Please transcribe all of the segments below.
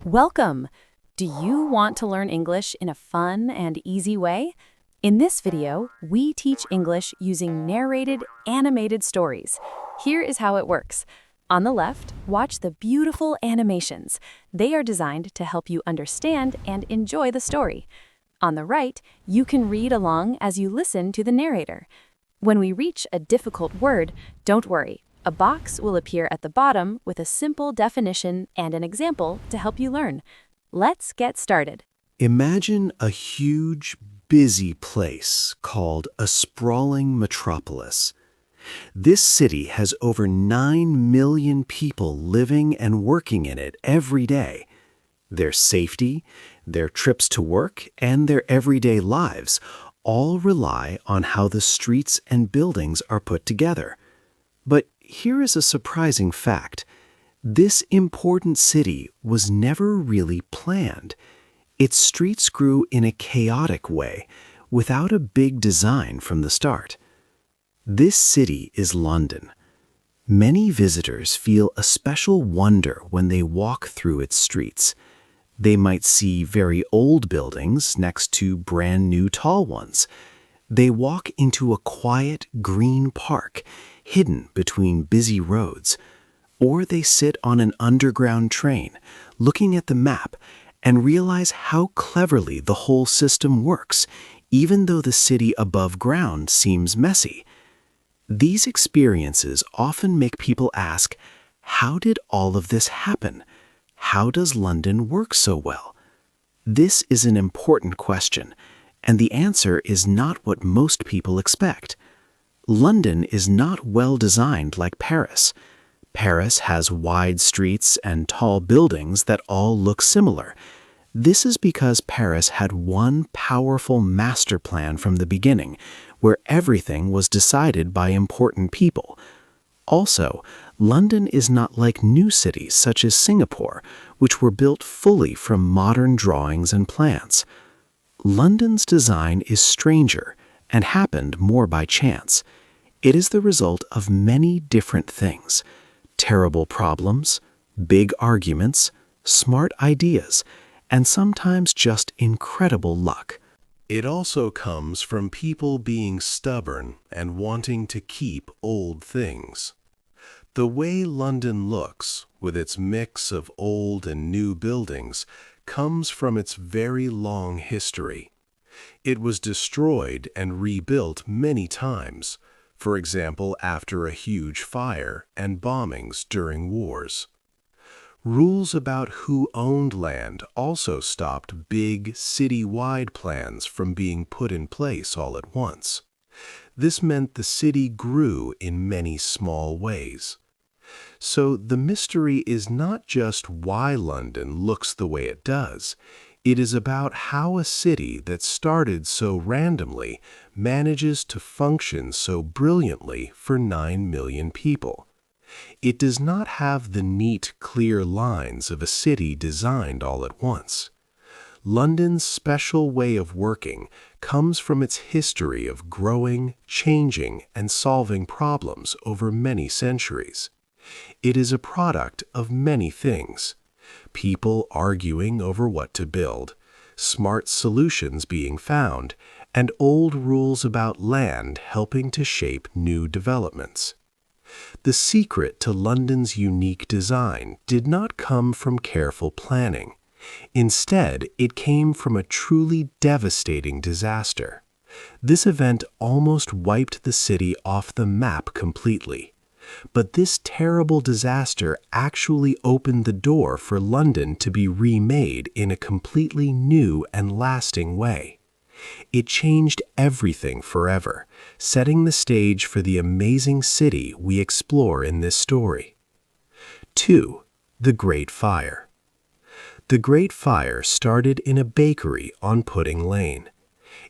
Welcome! Do you want to learn English in a fun and easy way? In this video, we teach English using narrated, animated stories. Here is how it works. On the left, watch the beautiful animations. They are designed to help you understand and enjoy the story. On the right, you can read along as you listen to the narrator. When we reach a difficult word, don't worry. A box will appear at the bottom with a simple definition and an example to help you learn. Let's get started. Imagine a huge, busy place called a sprawling metropolis. This city has over 9 million people living and working in it every day. Their safety, their trips to work, and their everyday lives all rely on how the streets and buildings are put together. But here is a surprising fact. This important city was never really planned. Its streets grew in a chaotic way, without a big design from the start. This city is London. Many visitors feel a special wonder when they walk through its streets. They might see very old buildings next to brand new tall ones. They walk into a quiet, green park, hidden between busy roads. Or they sit on an underground train, looking at the map, and realize how cleverly the whole system works, even though the city above ground seems messy. These experiences often make people ask, how did all of this happen? How does London work so well? This is an important question, and the answer is not what most people expect. London is not well designed like Paris. Paris has wide streets and tall buildings that all look similar. This is because Paris had one powerful master plan from the beginning, where everything was decided by important people. Also, London is not like new cities such as Singapore, which were built fully from modern drawings and plans. London's design is stranger and happened more by chance. It is the result of many different things: terrible problems, big arguments, smart ideas, and sometimes just incredible luck. It also comes from people being stubborn and wanting to keep old things. The way London looks, with its mix of old and new buildings, comes from its very long history. It was destroyed and rebuilt many times, for example after a huge fire and bombings during wars. Rules about who owned land also stopped big, city-wide plans from being put in place all at once. This meant the city grew in many small ways. So the mystery is not just why London looks the way it does. It is about how a city that started so randomly manages to function so brilliantly for 9 million people. It does not have the neat, clear lines of a city designed all at once. London's special way of working comes from its history of growing, changing, and solving problems over many centuries. It is a product of many things: people arguing over what to build, smart solutions being found, and old rules about land helping to shape new developments. The secret to London's unique design did not come from careful planning. Instead, it came from a truly devastating disaster. This event almost wiped the city off the map completely. But this terrible disaster actually opened the door for London to be remade in a completely new and lasting way. It changed everything forever, setting the stage for the amazing city we explore in this story. 2. The Great Fire. The Great Fire started in a bakery on Pudding Lane.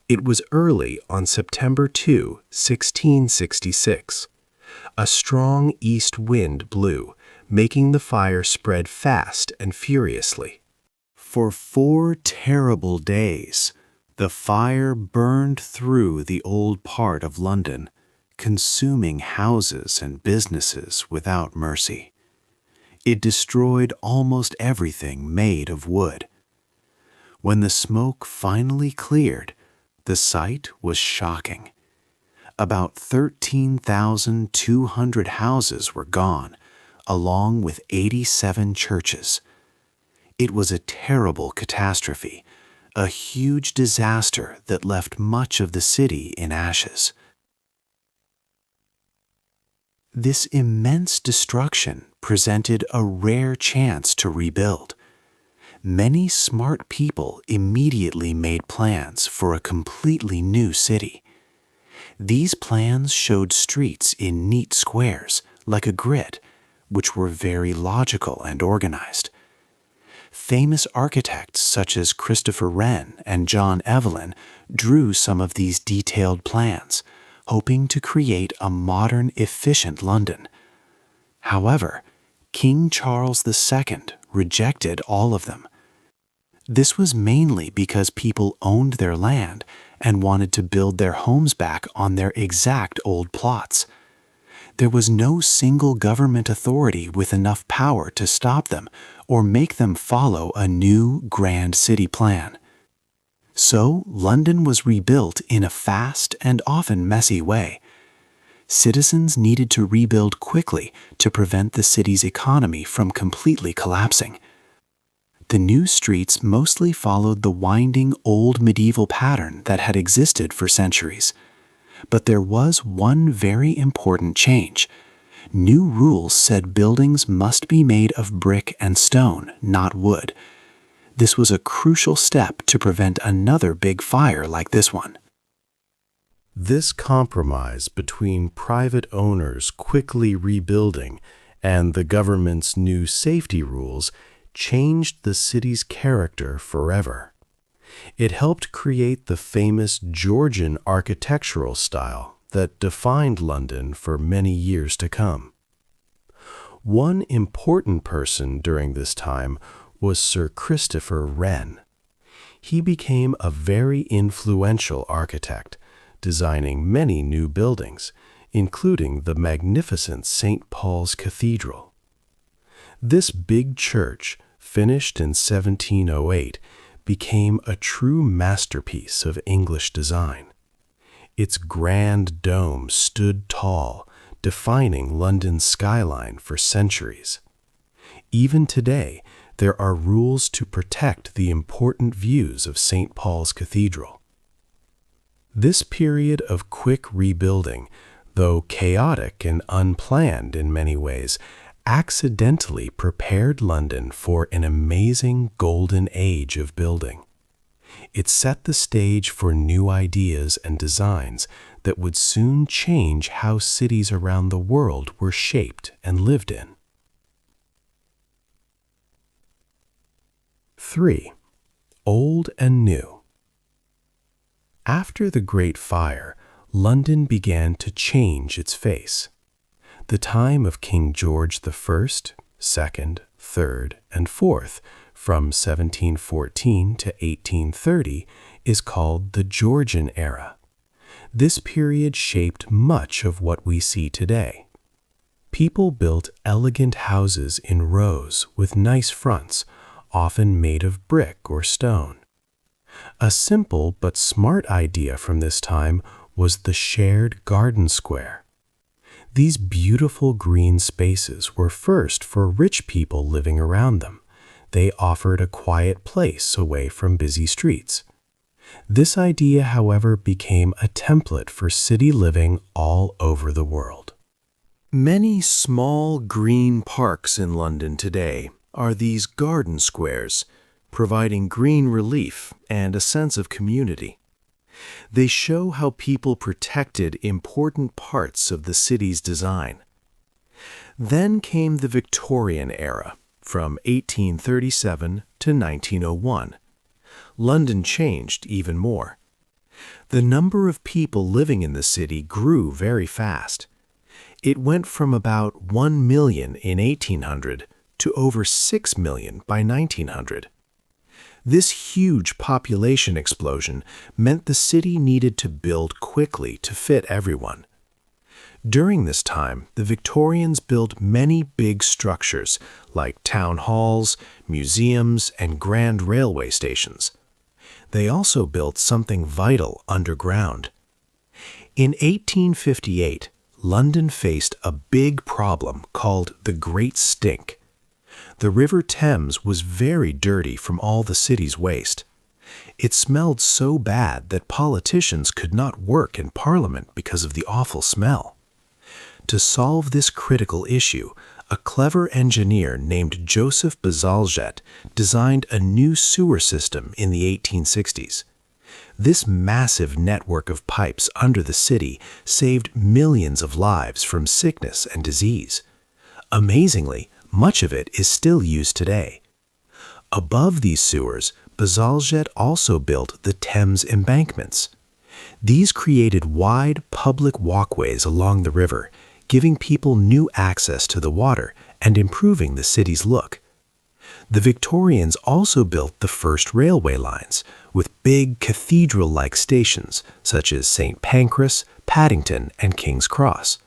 It was early on September 2, 1666. A strong east wind blew, making the fire spread fast and furiously. For 4 terrible days, the fire burned through the old part of London, consuming houses and businesses without mercy. It destroyed almost everything made of wood. When the smoke finally cleared, the sight was shocking. About 13,200 houses were gone, along with 87 churches. It was a terrible catastrophe, a huge disaster that left much of the city in ashes. This immense destruction presented a rare chance to rebuild. Many smart people immediately made plans for a completely new city. These plans showed streets in neat squares, like a grid, which were very logical and organized. Famous architects such as Christopher Wren and John Evelyn drew some of these detailed plans, hoping to create a modern, efficient London. However, King Charles II rejected all of them. This was mainly because people owned their land and wanted to build their homes back on their exact old plots. There was no single government authority with enough power to stop them or make them follow a new grand city plan. So, London was rebuilt in a fast and often messy way. Citizens needed to rebuild quickly to prevent the city's economy from completely collapsing. The new streets mostly followed the winding old medieval pattern that had existed for centuries. But there was one very important change. New rules said buildings must be made of brick and stone, not wood. This was a crucial step to prevent another big fire like this one. This compromise between private owners quickly rebuilding and the government's new safety rules changed the city's character forever. It helped create the famous Georgian architectural style that defined London for many years to come. One important person during this time was Sir Christopher Wren. He became a very influential architect, designing many new buildings, including the magnificent St. Paul's Cathedral. This big church, finished in 1708, became a true masterpiece of English design. Its grand dome stood tall, defining London's skyline for centuries. Even today, there are rules to protect the important views of St. Paul's Cathedral. This period of quick rebuilding, though chaotic and unplanned in many ways, accidentally prepared London for an amazing golden age of building. It set the stage for new ideas and designs that would soon change how cities around the world were shaped and lived in. 3. Old and New. After the Great Fire, London began to change its face. The time of King George I, II, III, and IV, from 1714 to 1830, is called the Georgian era. This period shaped much of what we see today. People built elegant houses in rows with nice fronts, often made of brick or stone. A simple but smart idea from this time was the shared garden square. These beautiful green spaces were first for rich people living around them. They offered a quiet place away from busy streets. This idea, however, became a template for city living all over the world. Many small green parks in London today are these garden squares, providing green relief and a sense of community. They show how people protected important parts of the city's design. Then came the Victorian era, from 1837 to 1901. London changed even more. The number of people living in the city grew very fast. It went from about 1 million in 1800 to over 6 million by 1900. This huge population explosion meant the city needed to build quickly to fit everyone. During this time, the Victorians built many big structures like town halls, museums, and grand railway stations. They also built something vital underground. In 1858, London faced a big problem called the Great Stink. The River Thames was very dirty from all the city's waste. It smelled so bad that politicians could not work in Parliament because of the awful smell. To solve this critical issue, a clever engineer named Joseph Bazalgette designed a new sewer system in the 1860s. This massive network of pipes under the city saved millions of lives from sickness and disease. Amazingly, much of it is still used today. Above these sewers, Bazalgette also built the Thames embankments. These created wide public walkways along the river, giving people new access to the water and improving the city's look. The Victorians also built the first railway lines, with big cathedral-like stations such as St. Pancras, Paddington, and King's Cross.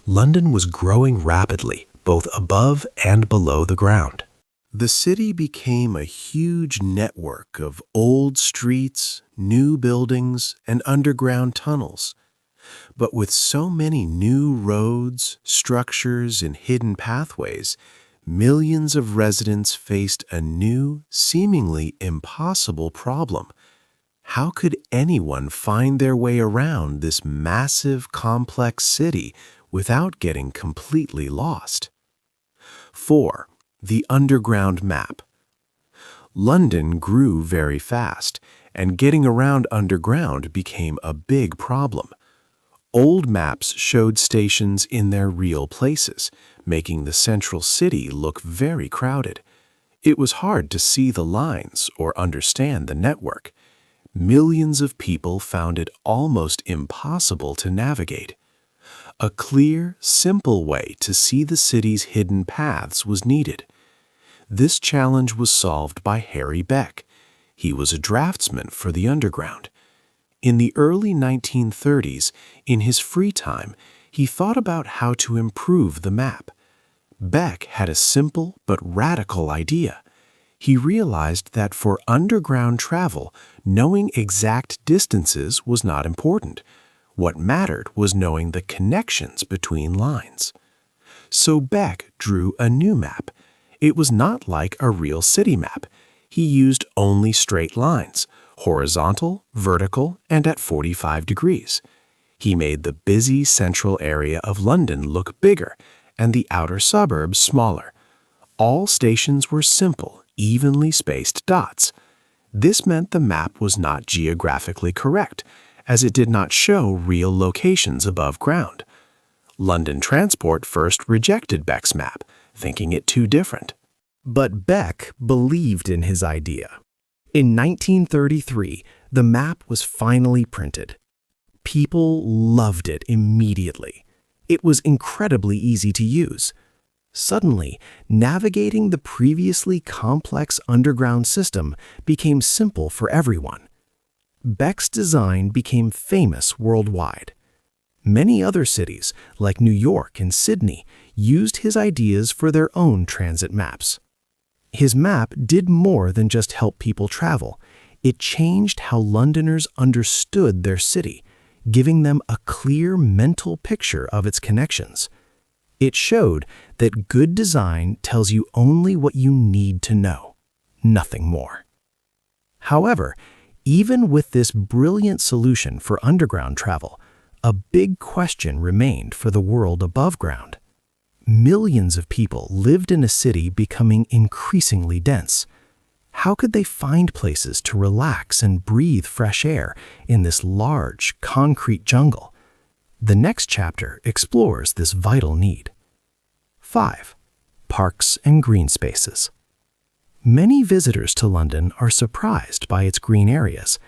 London was growing rapidly, both above and below the ground. The city became a huge network of old streets, new buildings, and underground tunnels. But with so many new roads, structures, and hidden pathways, millions of residents faced a new, seemingly impossible problem. How could anyone find their way around this massive, complex city without getting completely lost? 4. The underground map. London grew very fast, and getting around underground became a big problem. Old maps showed stations in their real places, making the central city look very crowded. It was hard to see the lines or understand the network. Millions of people found it almost impossible to navigate. A clear, simple way to see the city's hidden paths was needed. This challenge was solved by Harry Beck. He was a draftsman for the underground. In the early 1930s, in his free time, he thought about how to improve the map. Beck had a simple but radical idea. He realized that for underground travel, knowing exact distances was not important. What mattered was knowing the connections between lines. So Beck drew a new map. It was not like a real city map. He used only straight lines, horizontal, vertical, and at 45 degrees. He made the busy central area of London look bigger and the outer suburbs smaller. All stations were simple, evenly spaced dots. This meant the map was not geographically correct, as it did not show real locations above ground. London Transport first rejected Beck's map, thinking it too different. But Beck believed in his idea. In 1933, the map was finally printed. People loved it immediately. It was incredibly easy to use. Suddenly, navigating the previously complex underground system became simple for everyone. Beck's design became famous worldwide. Many other cities, like New York and Sydney, used his ideas for their own transit maps. His map did more than just help people travel. It changed how Londoners understood their city, giving them a clear mental picture of its connections. It showed that good design tells you only what you need to know, nothing more. However, even with this brilliant solution for underground travel, a big question remained for the world above ground. Millions of people lived in a city becoming increasingly dense. How could they find places to relax and breathe fresh air in this large, concrete jungle? The next chapter explores this vital need. 5. Parks and green spaces. Many visitors to London are surprised by its green areas.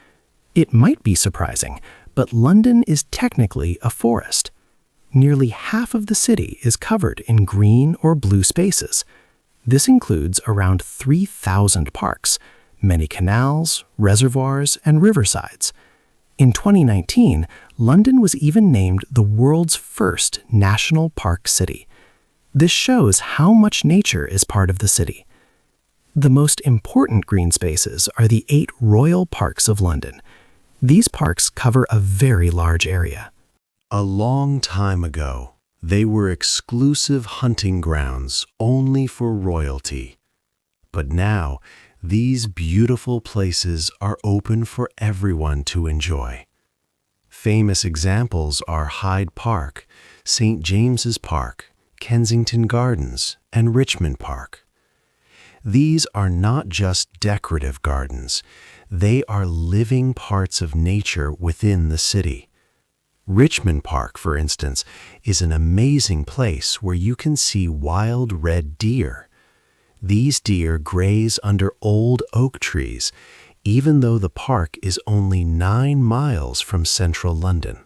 It might be surprising, but London is technically a forest. Nearly half of the city is covered in green or blue spaces. This includes around 3,000 parks, many canals, reservoirs, and riversides. In 2019, London was even named the world's first national park city. This shows how much nature is part of the city. The most important green spaces are the 8 Royal Parks of London. These parks cover a very large area. A long time ago, they were exclusive hunting grounds only for royalty. But now, these beautiful places are open for everyone to enjoy. Famous examples are Hyde Park, St. James's Park, Kensington Gardens, and Richmond Park. These are not just decorative gardens, they are living parts of nature within the city. Richmond Park, for instance, is an amazing place where you can see wild red deer. These deer graze under old oak trees, even though the park is only 9 miles from central London.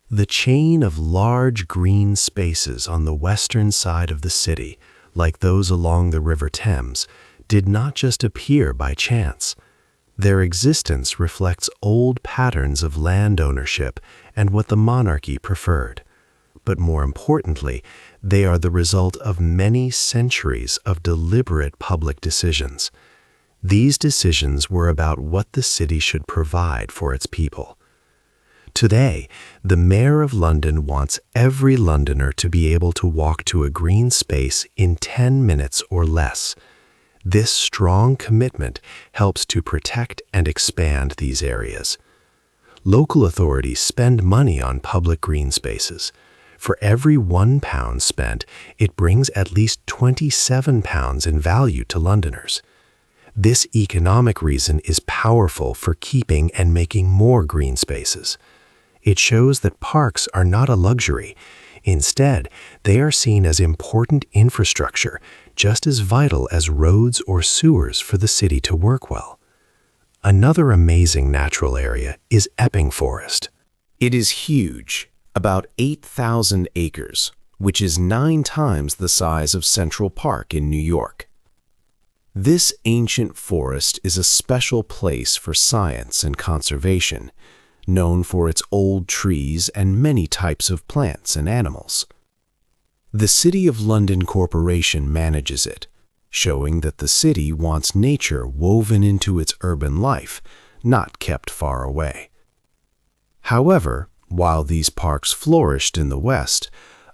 The chain of large green spaces on the western side of the city, like those along the River Thames, did not just appear by chance. Their existence reflects old patterns of land ownership and what the monarchy preferred. But more importantly, they are the result of many centuries of deliberate public decisions. These decisions were about what the city should provide for its people. Today, the Mayor of London wants every Londoner to be able to walk to a green space in 10 minutes or less. This strong commitment helps to protect and expand these areas. Local authorities spend money on public green spaces. For every £1 spent, it brings at least £27 in value to Londoners. This economic reason is powerful for keeping and making more green spaces. It shows that parks are not a luxury. Instead, they are seen as important infrastructure, just as vital as roads or sewers for the city to work well. Another amazing natural area is Epping Forest. It is huge, about 8,000 acres, which is 9 times the size of Central Park in New York. This ancient forest is a special place for science and conservation, known for its old trees and many types of plants and animals. The City of London Corporation manages it, showing that the city wants nature woven into its urban life, not kept far away. However, while these parks flourished in the West,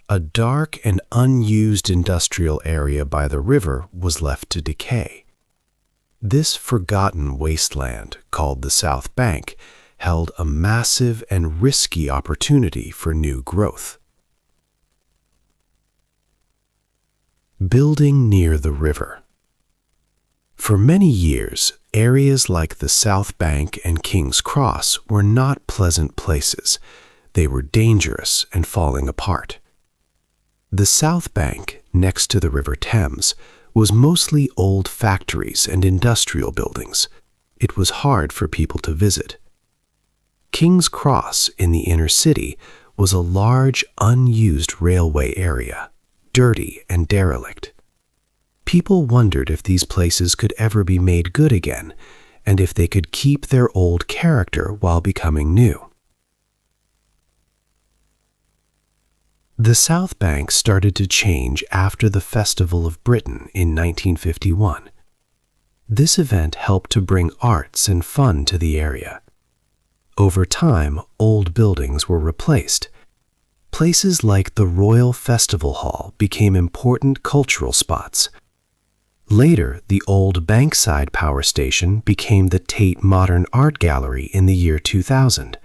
a dark and unused industrial area by the river was left to decay. This forgotten wasteland, called the South Bank, held a massive and risky opportunity for new growth. Building near the river. For many years, areas like the South Bank and King's Cross were not pleasant places. They were dangerous and falling apart. The South Bank, next to the River Thames, was mostly old factories and industrial buildings. It was hard for people to visit. King's Cross in the inner city was a large, unused railway area, dirty and derelict. People wondered if these places could ever be made good again, and if they could keep their old character while becoming new. The South Bank started to change after the Festival of Britain in 1951. This event helped to bring arts and fun to the area. Over time, old buildings were replaced. Places like the Royal Festival Hall became important cultural spots. Later, the old Bankside Power Station became the Tate Modern Art Gallery in the year 2000.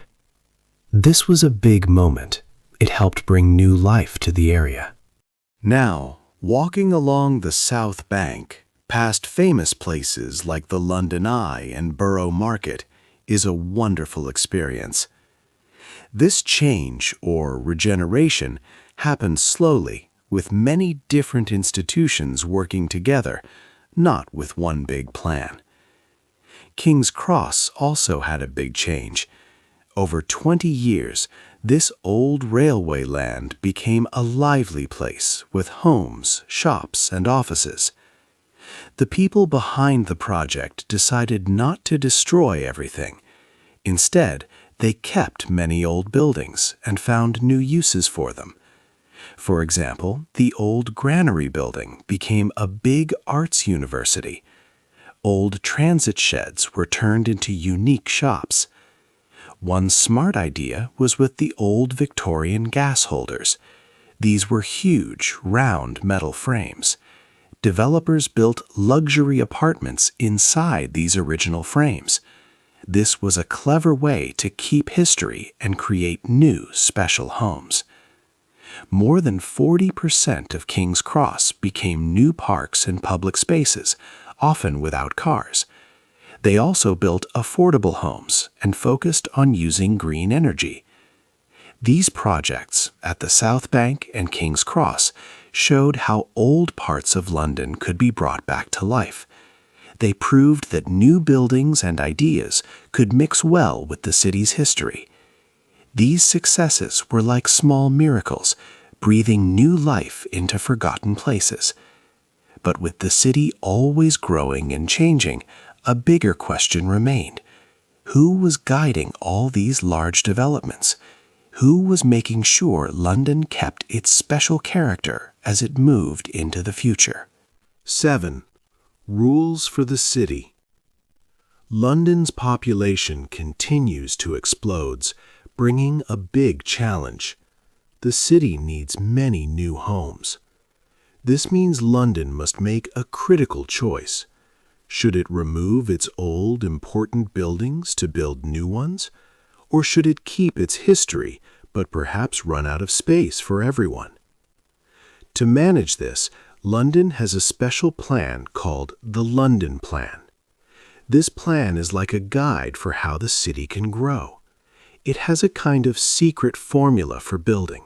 This was a big moment. It helped bring new life to the area. Now, walking along the South Bank, past famous places like the London Eye and Borough Market, is a wonderful experience. This change, or regeneration, happened slowly, with many different institutions working together, not with one big plan. King's Cross also had a big change. Over 20 years, this old railway land became a lively place with homes, shops, and offices. The people behind the project decided not to destroy everything. Instead, They kept many old buildings and found new uses for them. For example, the old granary building became a big arts university. Old transit sheds were turned into unique shops. One smart idea was with the old Victorian gas holders. These were huge, round metal frames. Developers built luxury apartments inside these original frames. This was a clever way to keep history and create new special homes. More than 40% of King's Cross became new parks and public spaces, often without cars. They also built affordable homes and focused on using green energy. These projects at the South Bank and King's Cross showed how old parts of London could be brought back to life. They proved that new buildings and ideas could mix well with the city's history. These successes were like small miracles, breathing new life into forgotten places. But with the city always growing and changing, a bigger question remained. Who was guiding all these large developments? Who was making sure London kept its special character as it moved into the future? 7. Rules for the city. London's population continues to explode, bringing a big challenge. The city needs many new homes. This means London must make a critical choice. Should it remove its old, important buildings to build new ones? Or should it keep its history, but perhaps run out of space for everyone? To manage this, London has a special plan called the London Plan. This plan is like a guide for how the city can grow. It has a kind of secret formula for building.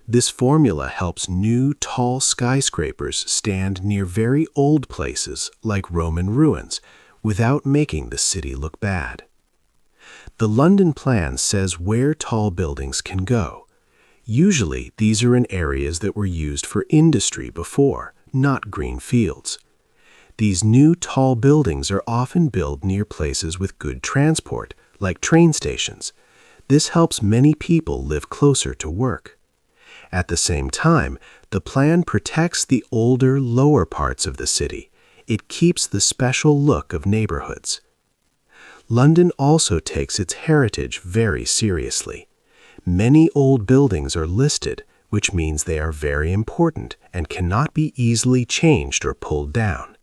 This formula helps new, tall skyscrapers stand near very old places like Roman ruins without making the city look bad. The London Plan says where tall buildings can go. Usually, these are in areas that were used for industry before, not green fields. These new tall buildings are often built near places with good transport, like train stations. This helps many people live closer to work. At the same time, the plan protects the older, lower parts of the city. It keeps the special look of neighborhoods. London also takes its heritage very seriously. Many old buildings are listed, which means they are very important and cannot be easily changed or pulled down.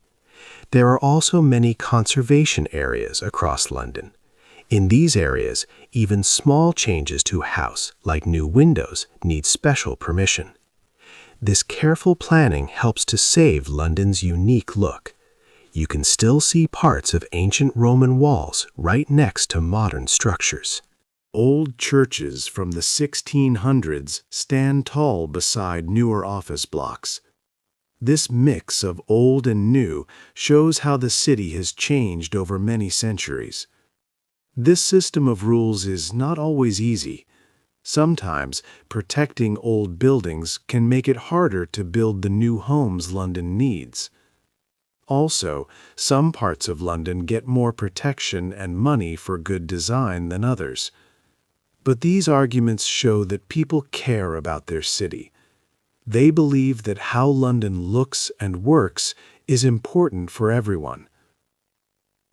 There are also many conservation areas across London. In these areas, even small changes to a house, like new windows, need special permission. This careful planning helps to save London's unique look. You can still see parts of ancient Roman walls right next to modern structures. Old churches from the 1600s stand tall beside newer office blocks. This mix of old and new shows how the city has changed over many centuries. This system of rules is not always easy. Sometimes, protecting old buildings can make it harder to build the new homes London needs. Also, some parts of London get more protection and money for good design than others. But these arguments show that people care about their city. They believe that how London looks and works is important for everyone.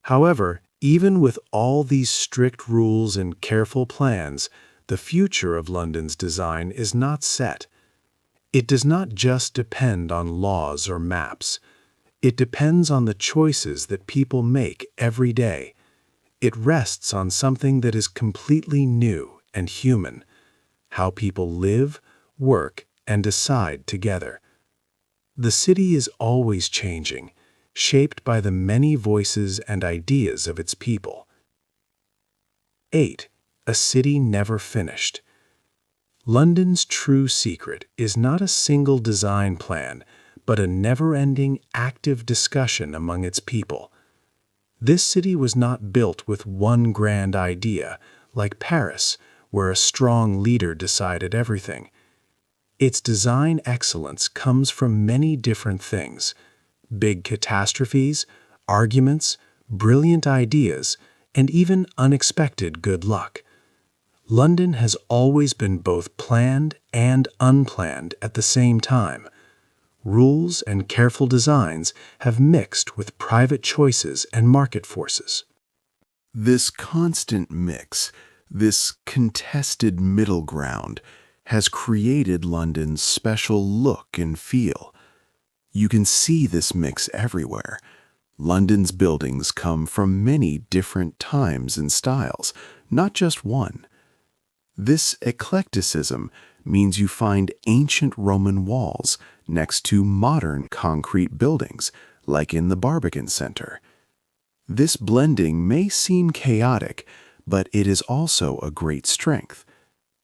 However, even with all these strict rules and careful plans, the future of London's design is not set. It does not just depend on laws or maps. It depends on the choices that people make every day. It rests on something that is completely new and human: how people live, work, and decide together. The city is always changing, shaped by the many voices and ideas of its people. 8. A city never finished. London's true secret is not a single design plan, but a never-ending, active discussion among its people. This city was not built with one grand idea, like Paris, where a strong leader decided everything. Its design excellence comes from many different things: big catastrophes, arguments, brilliant ideas, and even unexpected good luck. London has always been both planned and unplanned at the same time. Rules and careful designs have mixed with private choices and market forces. This constant mix, this contested middle ground, has created London's special look and feel. You can see this mix everywhere. London's buildings come from many different times and styles, not just one. This eclecticism means you find ancient Roman walls next to modern concrete buildings, like in the Barbican Center. This blending may seem chaotic, but it is also a great strength.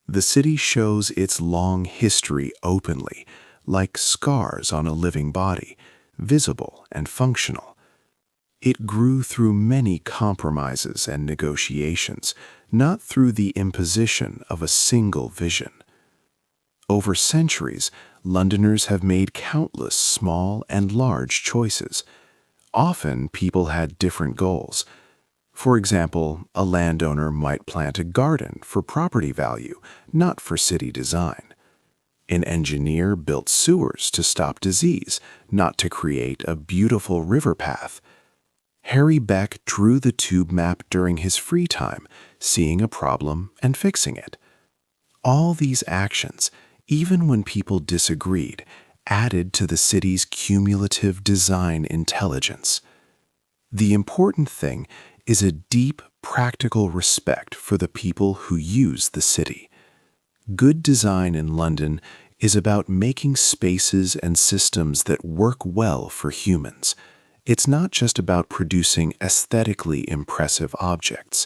The city shows its long history openly, like scars on a living body, visible and functional. It grew through many compromises and negotiations, not through the imposition of a single vision. Over centuries, Londoners have made countless small and large choices. Often, people had different goals. For example, a landowner might plant a garden for property value, not for city design. An engineer built sewers to stop disease, not to create a beautiful river path. Harry Beck drew the tube map during his free time, seeing a problem and fixing it. All these actions, even when people disagreed, added to the city's cumulative design intelligence. The important thing is a deep, practical respect for the people who use the city. Good design in London is about making spaces and systems that work well for humans. It's not just about producing aesthetically impressive objects.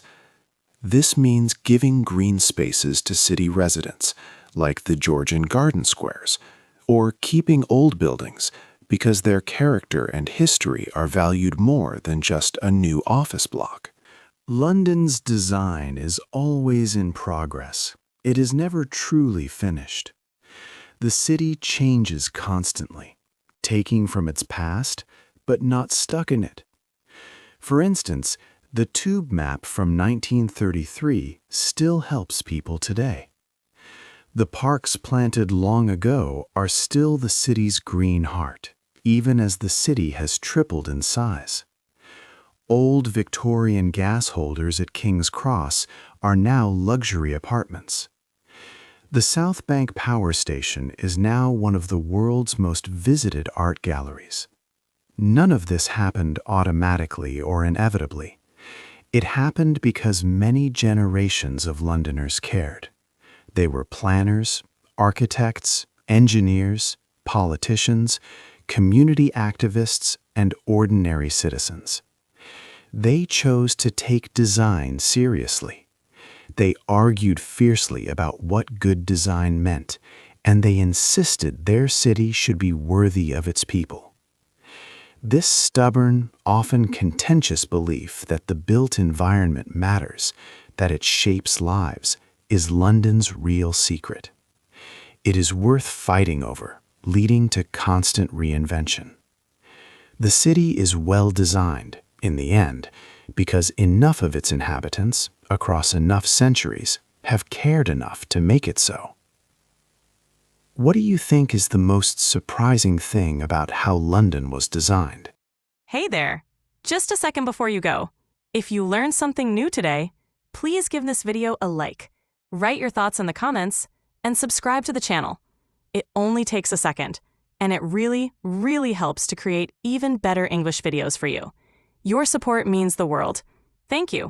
This means giving green spaces to city residents, like the Georgian garden squares, or keeping old buildings because their character and history are valued more than just a new office block. London's design is always in progress. It is never truly finished. The city changes constantly, taking from its past, but not stuck in it. For instance, the tube map from 1933 still helps people today. The parks planted long ago are still the city's green heart, even as the city has tripled in size. Old Victorian gas holders at King's Cross are now luxury apartments. The South Bank Power Station is now one of the world's most visited art galleries. None of this happened automatically or inevitably. It happened because many generations of Londoners cared. They were planners, architects, engineers, politicians, community activists, and ordinary citizens. They chose to take design seriously. They argued fiercely about what good design meant, and they insisted their city should be worthy of its people. This stubborn, often contentious belief that the built environment matters, that it shapes lives, is London's real secret. It is worth fighting over, leading to constant reinvention. The city is well designed, in the end, because enough of its inhabitants, across enough centuries, have cared enough to make it so. What do you think is the most surprising thing about how London was designed? Hey there! Just a second before you go. If you learned something new today, please give this video a like, write your thoughts in the comments, and subscribe to the channel. It only takes a second, and it really, really helps to create even better English videos for you. Your support means the world. Thank you.